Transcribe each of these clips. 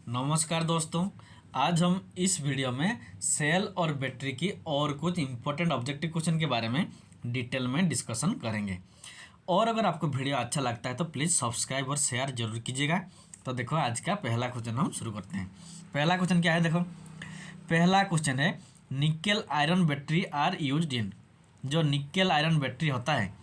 नमस्कार दोस्तों। आज हम इस वीडियो में सेल और बैटरी की और कुछ इंपॉर्टेंट ऑब्जेक्टिव क्वेश्चन के बारे में डिटेल में डिस्कशन करेंगे। और अगर आपको वीडियो अच्छा लगता है तो प्लीज़ सब्सक्राइब और शेयर जरूर कीजिएगा। तो देखो आज का पहला क्वेश्चन हम शुरू करते हैं। पहला क्वेश्चन क्या है, देखो पहला क्वेश्चन है nickel iron battery are used in. जो निकेल आयरन बैटरी होता है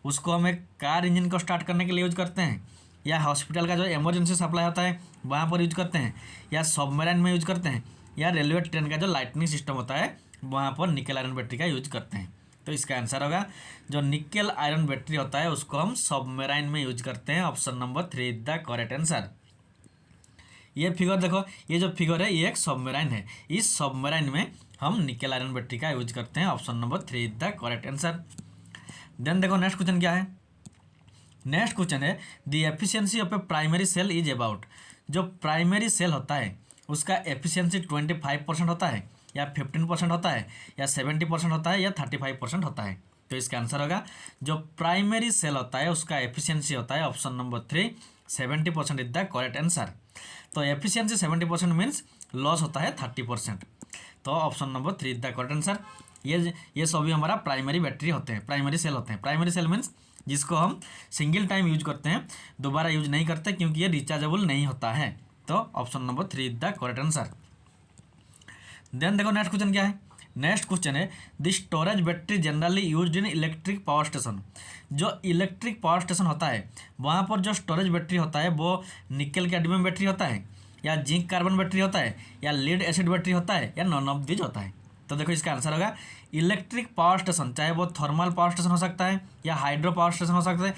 उसको हम एक कार इंजन को स्टार्ट करने के लिए यूज करते हैं, या हॉस्पिटल का जो इमरजेंसी सप्लाई होता है वहाँ पर यूज करते हैं, या सबमरीन में यूज करते हैं, या रेलवे ट्रेन का जो लाइटनिंग सिस्टम होता है वहाँ पर निकेल आयरन बैटरी का यूज करते हैं। तो इसका आंसर होगा जो निकेल आयरन बैटरी होता है उसको हम सबमरीन में यूज करते हैं। Option number 3 is the correct answer. ये फिगर देखो, ये जो फिगर है ये एक सबमरीन है। इस सबमरीन में हम निकेल आयरन बैटरी का यूज करते हैं। Option number 3 is the correct answer. Then देखो नेक्स्ट क्वेश्चन क्या है। नेक्स्ट क्वेश्चन है the efficiency of a primary cell is about. जो प्राइमरी सेल होता है उसका एफिशिएंसी 25% होता है, या 15% होता है, या 70% होता है, या 35% होता है। तो इसका आंसर होगा जो प्राइमरी सेल होता है उसका एफिशिएंसी होता है। Option number 3 70% is the correct answer. तो एफिशिएंसी 70% मीन्स लॉस होता है 30%। तो option number 3 is the correct answer. ये सभी हमारा प्राइमरी बैटरी होते हैं, प्राइमरी सेल होते हैं। प्राइमरी सेल मीन्स जिसको हम सिंगल टाइम यूज करते हैं, दोबारा यूज नहीं करते क्योंकि ये रिचार्जेबल नहीं होता है। तो option number 3 is the correct answer. Then देखो नेक्स्ट क्वेश्चन क्या है। नेक्स्ट क्वेश्चन है the storage battery generally used in electric power station. जो इलेक्ट्रिक पावर स्टेशन होता है वहाँ पर जो स्टोरेज बैटरी होता है वो निकेल कैडमियम बैटरी होता है, या जिंक कार्बन बैटरी होता है, या लीड एसिड बैटरी होता है, या नॉन ऑफ दीज होता है। तो देखो इसका आंसर होगा इलेक्ट्रिक पावर स्टेशन, चाहे वो थर्मल पावर स्टेशन हो सकता है या हाइड्रो पावर स्टेशन हो सकता है,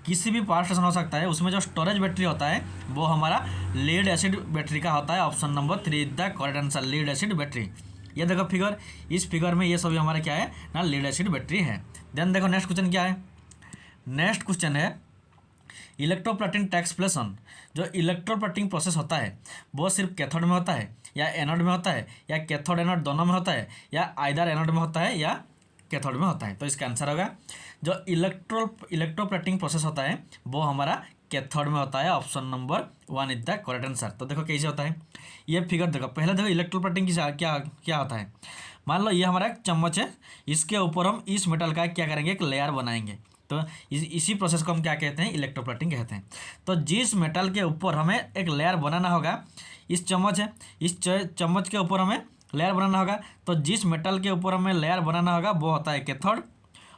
किसी भी पावर स्टेशन हो सकता है, उसमें जो स्टोरेज बैटरी होता है वो हमारा लीड एसिड बैटरी का होता है। Option number 3 is the correct answer, lead acid battery. ये देखो फिगर, इस फिगर में ये सभी हमारा क्या है ना, लीड एसिड बैटरी है। देन देखो नेक्स्ट क्वेश्चन क्या है। नेक्स्ट क्वेश्चन है इलेक्ट्रोप्लेटिंग टेक्स प्लेस ऑन। जो इलेक्ट्रोप्लेटिंग प्रोसेस होता है वो सिर्फ कैथोड में होता है, या एनोड में होता है, या कैथोड एनोड दोनों में होता है, या आइदर एनोड में होता है या कैथोड में होता है। तो इसका आंसर होगा जो इलेक्ट्रोप्लेटिंग प्रोसेस होता है वो हमारा कैथोड में होता है। Option number 1 is the correct answer. तो देखो कैसे होता है ये फिगर, देखो पहले देखो इलेक्ट्रोप्लेटिंग की क्या क्या होता है। मान लो ये हमारा एक चम्मच है, इसके ऊपर हम इस मेटल का क्या करेंगे, एक लेयर बनाएंगे। तो इसी प्रोसेस को हम क्या कहते हैं, इलेक्ट्रोप्लेटिंग कहते हैं। तो जिस मेटल के ऊपर हमें एक लेयर बनाना होगा, इस चम्मच है, इस चम्मच के ऊपर हमें लेयर बनाना होगा, तो जिस मेटल के ऊपर हमें लेयर बनाना होगा वो होता है कैथोड,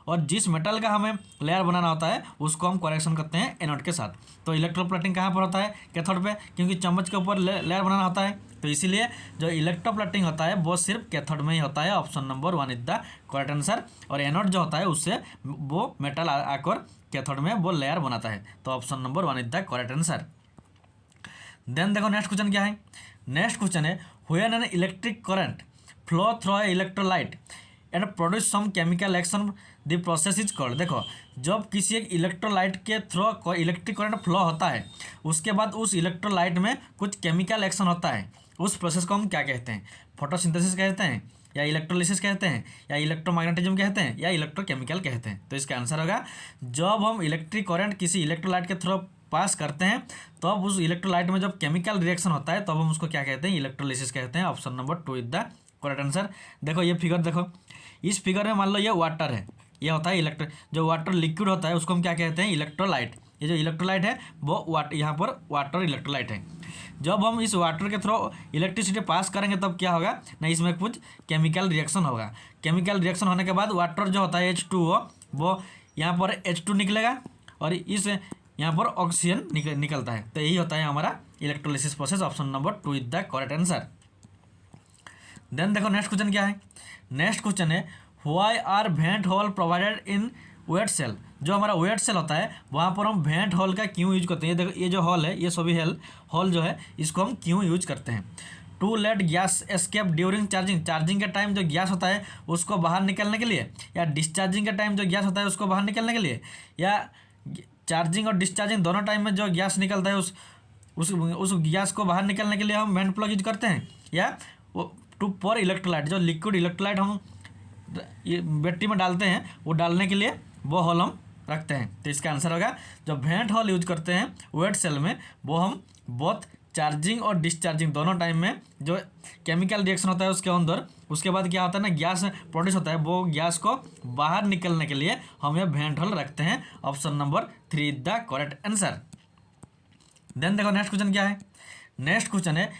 और जिस मेटल का हमें लेयर बनाना होता है उसको हम करेक्शन करते हैं एनोड के साथ। तो इलेक्ट्रोप्लेटिंग कहाँ पर होता है, कैथोड पे, क्योंकि चम्मच के ऊपर लेयर बनाना होता है। तो इसीलिए जो इलेक्ट्रोप्लेटिंग होता है वो सिर्फ कैथोड में ही होता है। Option number 1 is the correct answer. और एनोड जो होता है उससे वो मेटल आकर कैथोड में वो लेयर बनाता है। तो option number 1 is the correct answer. Then देखो नेक्स्ट क्वेश्चन क्या है। नेक्स्ट क्वेश्चन है when an electric current flow through a electrolyte and produce some chemical action the process is called. देखो जब किसी एक इलेक्ट्रोलाइट के थ्रू इलेक्ट्रिक करंट फ्लो होता है उसके बाद उस इलेक्ट्रोलाइट में कुछ केमिकल एक्शन होता है, उस प्रोसेस को हम क्या कहते हैं, फोटोसिंथेसिस कहते हैं, या इलेक्ट्रोलिसिस कहते हैं, या इलेक्ट्रोमैग्नेटिज्म कहते हैं, या इलेक्ट्रोकेमिकल कहते हैं। तो इसका आंसर होगा जब हम इलेक्ट्रिक करंट किसी इलेक्ट्रोलाइट के थ्रू पास करते हैं तो अब उस इलेक्ट्रोलाइट में जब केमिकल रिएक्शन होता है तब हम उसको क्या कहते हैं, इलेक्ट्रोलिसिस कहते हैं। Option number 2 is the correct answer. देखो ये फिगर देखो, इस फिगर में मान लो ये वाटर है, ये होता है जो वाटर लिक्विड होता है उसको हम क्या कहते हैं, इलेक्ट्रोलाइट। ये जो इलेक्ट्रोलाइट है वो यहाँ पर वाटर इलेक्ट्रोलाइट है। जब हम इस वाटर के थ्रू इलेक्ट्रिसिटी पास करेंगे तब क्या होगा ना, इसमें कुछ केमिकल रिएक्शन होगा। केमिकल रिएक्शन होने के बाद वाटर जो होता है H2O वो यहाँ पर H2 निकलेगा, और इस यहाँ पर ऑक्सीजन निकलता है। तो यही होता है हमारा electrolysis process. Option number 2 is the correct answer. Then देखो नेक्स्ट क्वेश्चन क्या है। नेक्स्ट क्वेश्चन है why are vent hole provided in wet cell. जो हमारा वेट सेल होता है वहाँ पर हम वेंट होल का क्यों यूज करते हैं। ये देखो ये जो हॉल है, ये सभी हॉल जो है इसको हम क्यों यूज करते हैं। To let gas escape during charging. Charging के टाइम जो गैस होता है उसको बाहर निकलने के लिए, या डिस्चार्जिंग के टाइम जो गैस होता है उसको बाहर निकलने के लिए, या चार्जिंग और डिस्चार्जिंग दोनों टाइम में जो गैस निकलता है उस गैस को बाहर निकलने के लिए हम वेंट प्लग यूज करते हैं, या वो टू पर इलेक्ट्रोलाइट जो लिक्विड इलेक्ट्रोलाइट हम बैटरी में डालते हैं वो डालने के लिए वो हॉल हम रखते हैं। तो इसका आंसर होगा जो वेंट हॉल यूज करते हैं वेट सेल में वो हम बोथ चार्जिंग और डिस्चार्जिंग दोनों टाइम में जो केमिकल रिएक्शन होता है उसके अंदर, उसके बाद क्या होता है ना, गैस प्रोड्यूस होता है, वो गैस को बाहर निकलने के लिए हम ये वेंट होल रखते हैं। Option number 3 is the correct answer. Then देखो नेक्स्ट क्वेश्चन क्या है। नेक्स्ट क्वेश्चन है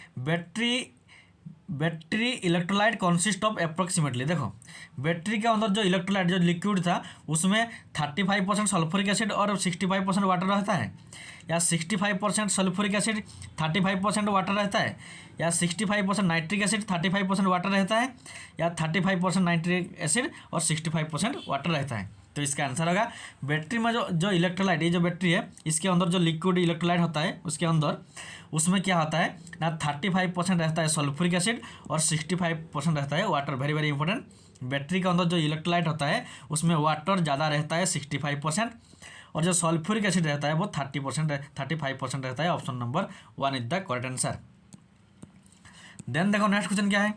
battery electrolyte consist of approximately. देखो बैटरी के अंदर जो इलेक्ट्रोलाइट जो लिक्विड था उसमें 35% सल्फ्यूरिक एसिड और 65% वाटर रहता है, या 65% सल्फ्यूरिक एसिड 35% वाटर रहता है, या 65% नाइट्रिक एसिड 35% वाटर रहता है, या 35% नाइट्रिक एसिड और 65% वाटर रहता है। तो इसका आंसर होगा बैटरी में जो इलेक्ट्रोलाइट, ये जो बैटरी है इसके अंदर जो लिक्विड इलेक्ट्रोलाइट होता है उसके अंदर, उसमें क्या होता है ना 35% रहता है सल्फ्यूरिक एसिड और 65% रहता है water. Very very important, battery के अंदर जो इलेक्ट्रोलाइट होता है उसमें वाटर ज़्यादा रहता है 65%, और जो सल्फ्यूरिक एसिड रहता है वो 35% रहता है। Option number 1 is the correct answer. Then देखो नेक्स्ट क्वेश्चन क्या है।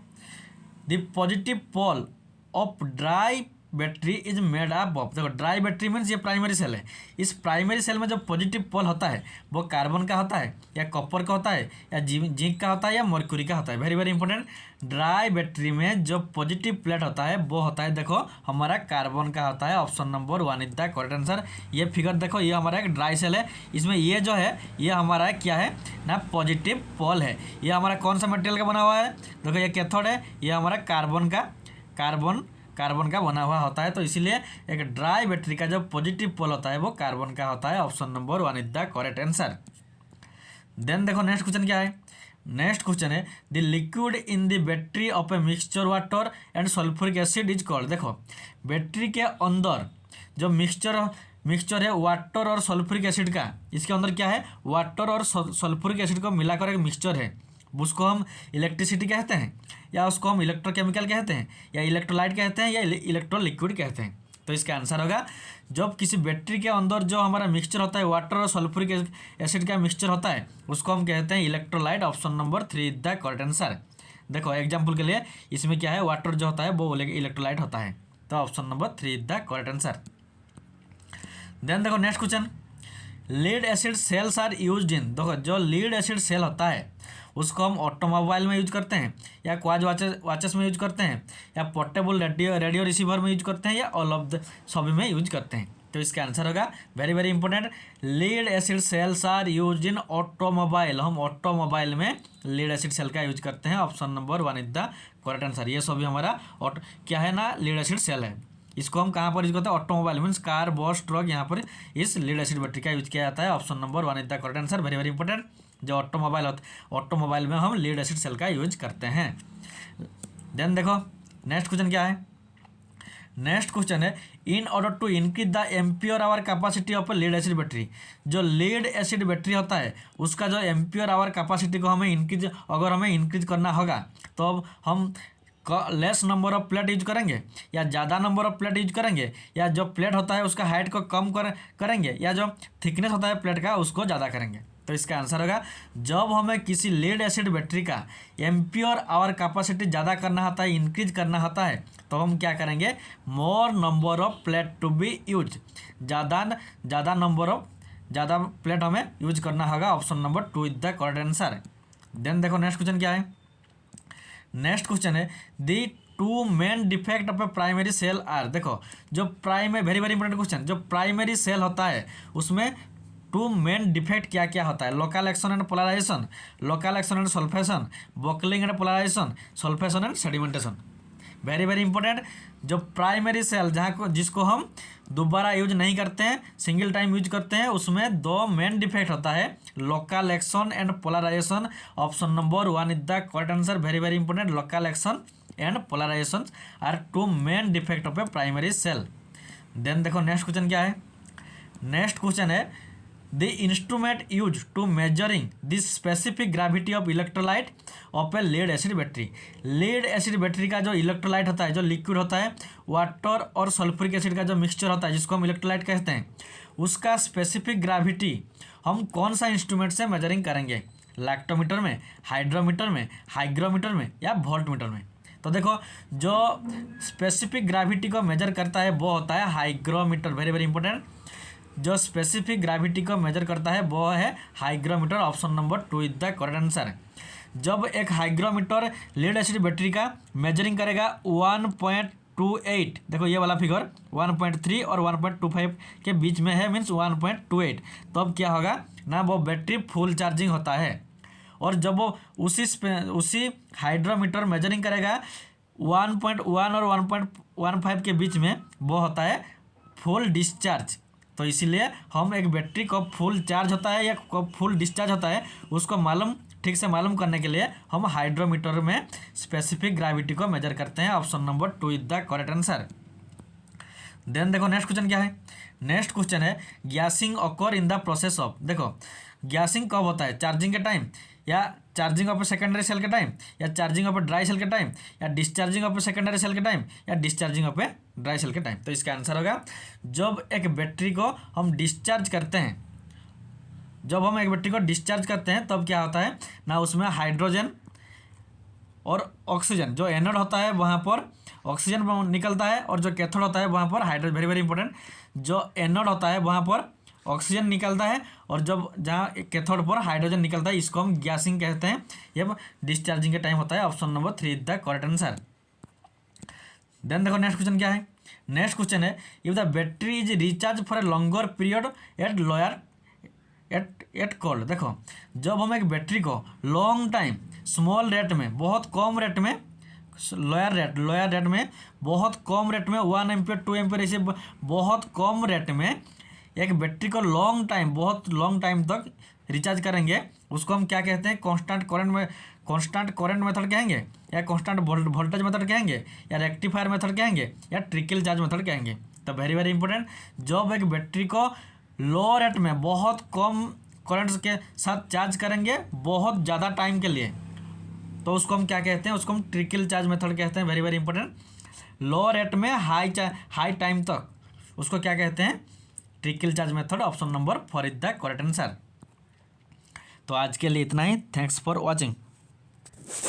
The positive pole of dry battery is made up of. देखो ड्राई बैटरी मीन्स ये प्राइमरी सेल है, इस प्राइमरी सेल में जो पॉजिटिव पोल होता है वो कार्बन का होता है, या कॉपर का होता है, या जिंक का होता है, या मर्क्यूरी का होता है। Very very important, dry battery में जो पॉजिटिव प्लेट होता है वो होता है, देखो हमारा कार्बन का होता है। Option number 1 is the correct answer. ये फिगर देखो, ये हमारा एक ड्राई सेल है, इसमें ये जो है ये हमारा क्या है ना पॉजिटिव पोल है। ये हमारा कौन सा मटेरियल का बना हुआ है, देखो ये कैथोड है, ये हमारा कार्बन का बना हुआ होता है। तो इसीलिए एक ड्राई बैटरी का जो पॉजिटिव पोल होता है वो कार्बन का होता है। Option number 1 is the correct answer. Then देखो नेक्स्ट क्वेश्चन क्या है। नेक्स्ट क्वेश्चन है the liquid in the battery of a mixture water and sulphuric acid is called. देखो बैटरी के अंदर जो मिक्सचर है वाटर और सल्फ्यूरिक एसिड का, इसके अंदर क्या है वाटर और सल्फ्यूरिक एसिड को मिलाकर एक मिक्सचर है, उसको हम इलेक्ट्रिसिटी कहते हैं, या उसको हम इलेक्ट्रोकेमिकल कहते हैं, या इलेक्ट्रोलाइट कहते हैं, या इलेक्ट्रो लिक्विड कहते हैं। तो इसका आंसर होगा जब किसी बैटरी के अंदर जो हमारा मिक्सचर होता है वाटर और सल्फ्यूरिक एसिड का मिक्सचर होता है उसको हम कहते हैं electrolyte. Option number 3 is the correct answer. देखो एग्जाम्पल के लिए इसमें क्या है वाटर जो होता है वो इलेक्ट्रोलाइट होता है। तो option number 3 is the correct answer. Then देखो next question, lead acid cells are used in. देखो जो लीड एसिड सेल होता है उसको हम ऑटोमोबाइल में यूज करते हैं, या क्वाड वॉचेस में यूज करते हैं, या पोर्टेबल रेडियो रिसीवर में यूज करते हैं, या ऑल ऑफ द सभी में यूज करते हैं। तो इसका आंसर होगा very very important, lead acid cells are use in automobile. हम ऑटोमोबाइल में लीड एसिड सेल का यूज करते हैं। Option number 1 is the correct answer. ये सभी हमारा क्या है ना लीड एसिड सेल है। इसको हम कहाँ पर यूज करते हैं automobile means car bus truck, यहाँ पर इस लीड एसिड बैटरी का यूज किया जाता है। Option number 1 is the correct answer. Very very important, जो ऑटोमोबाइल में हम लीड एसिड सेल का यूज करते हैं। देन देखो नेक्स्ट क्वेश्चन क्या है। नेक्स्ट क्वेश्चन है in order to increase the ampere hour capacity of lead acid battery. जो लीड एसिड बैटरी होता है उसका जो एम्पियर आवर कैपेसिटी को हमें इंक्रीज करना होगा तो अब हम less number of plate use करेंगे, या ज़्यादा नंबर ऑफ प्लेट यूज करेंगे, या जो प्लेट होता है उसका हाइट को कम करेंगे, या जो थिकनेस होता है प्लेट का उसको ज़्यादा करेंगे। तो इसका आंसर होगा जब हमें किसी लीड एसिड बैटरी का एम्पियर आवर कैपेसिटी ज़्यादा करना होता है, इंक्रीज करना होता है, तो हम क्या करेंगे more number of plate to be use. ज़्यादा प्लेट हमें यूज करना होगा। Option number 2 is the correct answer. Then देखो नेक्स्ट क्वेश्चन क्या है। नेक्स्ट क्वेश्चन है the 2 main defect of a primary cell are. देखो जो वेरी वेरी इंपॉर्टेंट क्वेश्चन, जो प्राइमरी सेल होता है उसमें 2 मेन डिफेक्ट क्या क्या होता है। Local action and polarisation, local action and sulphation, buckling and polarisation, sulphation and sedimentation. Very very important, जो प्राइमरी सेल जिसको हम दोबारा यूज नहीं करते हैं, सिंगल टाइम यूज करते हैं, उसमें 2 मेन डिफेक्ट होता है local action and polarisation. Option number 1 is the correct answer. Very very important, local action and polarisation are 2 main defect of a primary cell. Then देखो next question क्या है। Next question है the instrument use to measuring the specific gravity of electrolyte of a lead acid battery. Lead acid battery का जो electrolyte होता है, जो liquid होता है, वाटर और सल्फ्यूरिक एसिड का जो मिक्सचर होता है जिसको हम इलेक्ट्रोलाइट कहते हैं, उसका स्पेसिफिक ग्रेविटी हम कौन सा इंस्ट्रूमेंट से मेजरिंग करेंगे। लैक्टोमीटर में, हाइड्रोमीटर में, हाइग्रोमीटर में, या वोल्टमीटर में। तो देखो जो स्पेसिफिक ग्रेविटी को मेजर करता है वो होता है हाइग्रोमीटर। वेरी वेरी इंपॉर्टेंट, जो स्पेसिफिक ग्रेविटी को मेजर करता है वो है hygrometer. Option number 2 is the correct answer. जब एक हाइग्रोमीटर लेड एसिड बैटरी का मेजरिंग करेगा 1.28, देखो ये वाला फिगर 1.3 और 1.25 के बीच में है, मीन्स 1.28, तो अब क्या होगा ना, वो बैटरी फुल चार्जिंग होता है। और जब वो उसी हाइड्रोमीटर मेजरिंग करेगा 1.1 और 1.15 के बीच में, वो होता है फुल डिस्चार्ज। तो इसीलिए हम एक बैटरी कब फुल चार्ज होता है या कब फुल डिस्चार्ज होता है उसको ठीक से मालूम करने के लिए हम हाइड्रोमीटर में स्पेसिफिक ग्रेविटी को मेजर करते हैं। Option number 2 is the correct answer. Then देखो नेक्स्ट क्वेश्चन क्या है। नेक्स्ट क्वेश्चन है gassing occur in the process of. देखो गैसिंग कब होता है, चार्जिंग के टाइम, या चार्जिंग ऑफ सेकेंडरी सेल के टाइम, या चार्जिंग ऑफ ड्राई सेल के टाइम, या डिस्चार्जिंग ऑफ सेकेंडरी सेल के टाइम, या डिस्चार्जिंग ऑफ ड्राई सेल के टाइम। तो इसका आंसर होगा जब एक बैटरी को हम डिस्चार्ज करते हैं, जब हम एक बैटरी को डिस्चार्ज करते हैं तब क्या होता है ना, उसमें हाइड्रोजन और ऑक्सीजन, जो एनोड होता है वहाँ पर ऑक्सीजन निकलता है और जो कैथोड होता है वहाँ पर हाइड्रोजन, वेरी वेरी इंपॉर्टेंट, जो एनोड होता है वहाँ पर ऑक्सीजन निकलता है और जब जहाँ कैथोड पर हाइड्रोजन निकलता है, इसको हम गैसिंग कहते हैं। ये डिस्चार्जिंग के टाइम होता है। Option number 3 is the correct answer. Then देखो नेक्स्ट क्वेश्चन क्या है। नेक्स्ट क्वेश्चन है if the battery is recharge for a longer period at lower at cold. देखो जब हम एक बैटरी को लॉन्ग टाइम स्मॉल रेट में, बहुत कम रेट में, लोअर रेट में, बहुत कम रेट में 1 एम्पियर 2 एम्पियर ऐसे बहुत कम रेट में एक बैटरी को बहुत लॉन्ग टाइम तक रिचार्ज करेंगे, उसको हम क्या कहते हैं, कांस्टेंट करंट मेथड कहेंगे, या कांस्टेंट वोल्टेज मेथड कहेंगे, या रेक्टिफायर मेथड कहेंगे, या ट्रिकल चार्ज मेथड कहेंगे। तो वेरी वेरी इंपॉर्टेंट, जब एक बैटरी को लो रेट में बहुत कम करंट के साथ चार्ज करेंगे बहुत ज़्यादा टाइम के लिए, तो उसको हम क्या कहते हैं, उसको हम ट्रिकल चार्ज मेथड कहते हैं। वेरी वेरी इंपॉर्टेंट, लो रेट में हाई टाइम तक, उसको क्या कहते हैं, trickle charge method. Option number 4 is the correct answer. तो आज के लिए इतना ही। Thanks for watching.